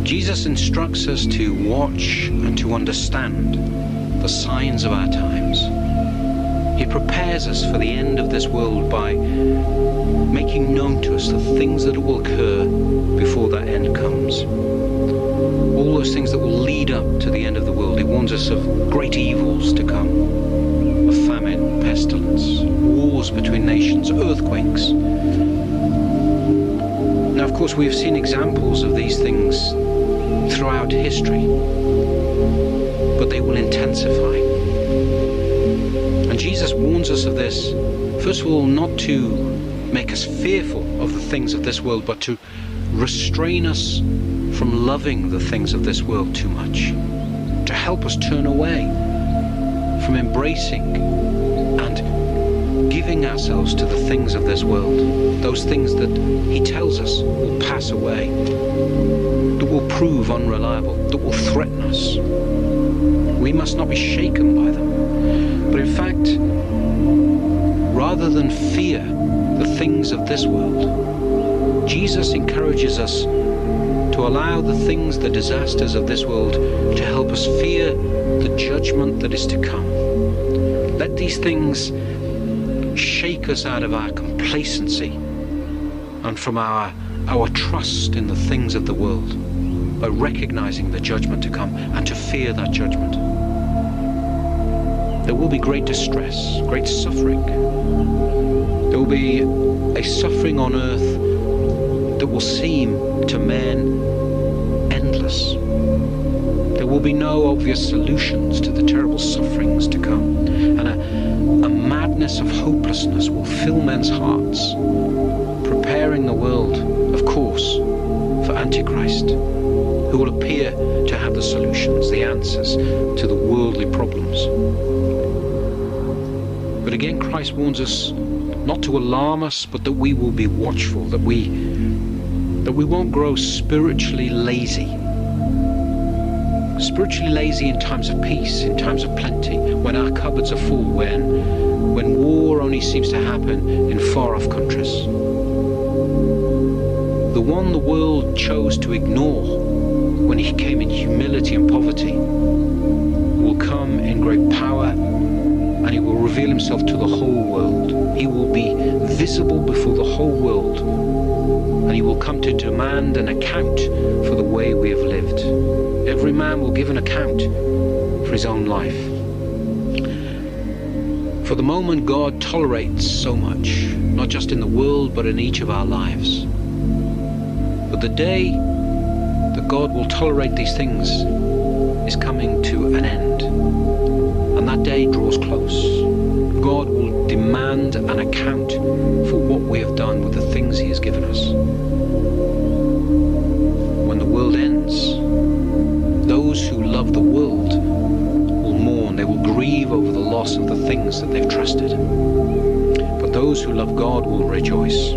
Jesus instructs us to watch and to understand the signs of our times. He prepares us for the end of this world by making known to us the things that will occur before that end comes. All those things that will lead up to the end of the world. He warns us of great evils to come, of famine, pestilence, wars between nations, earthquakes. Now, of course, we have seen examples of these things throughout history, but they will intensify. And Jesus warns us of this, first of all, not to make us fearful of the things of this world, but to restrain us from loving the things of this world too much, to help us turn away from embracing and giving ourselves to the things of this world, those things that he tells us will pass away, that will prove unreliable, that will threaten us. We must not be shaken by them, but in fact, rather than fear the things of this world, Jesus encourages us to allow the things, the disasters of this world, to help us fear the judgment that is to come. Let these things shake us out of our complacency and from our trust in the things of the world, by recognizing the judgment to come and to fear that judgment. There will be great distress, great suffering. There will be a suffering on earth that will seem to men endless. There will be no obvious solutions to the terrible sufferings to come, and a madness of hopelessness will fill men's hearts, preparing the world, of course, for Antichrist, who will appear to have the solutions, the answers to the worldly problems. But again, Christ warns us not to alarm us, but that we will be watchful, that we won't grow spiritually lazy. Spiritually lazy in times of peace, in times of plenty, when our cupboards are full, when war only seems to happen in far-off countries. The one the world chose to ignore when he came in humility and poverty will come in great power, and he will reveal himself to the whole world. He will be visible before the whole world, and he will come to demand an account for the way we have lived. Every man will give an account for his own life. For the moment, God tolerates so much, not just in the world, but in each of our lives. But the day that God will tolerate these things is coming to an end, and that day draws close. God will demand an account for what we have done with the things he has given us. When the world ends, those who love the world will mourn, they will grieve over the loss of the things that they've trusted. But those who love God will rejoice.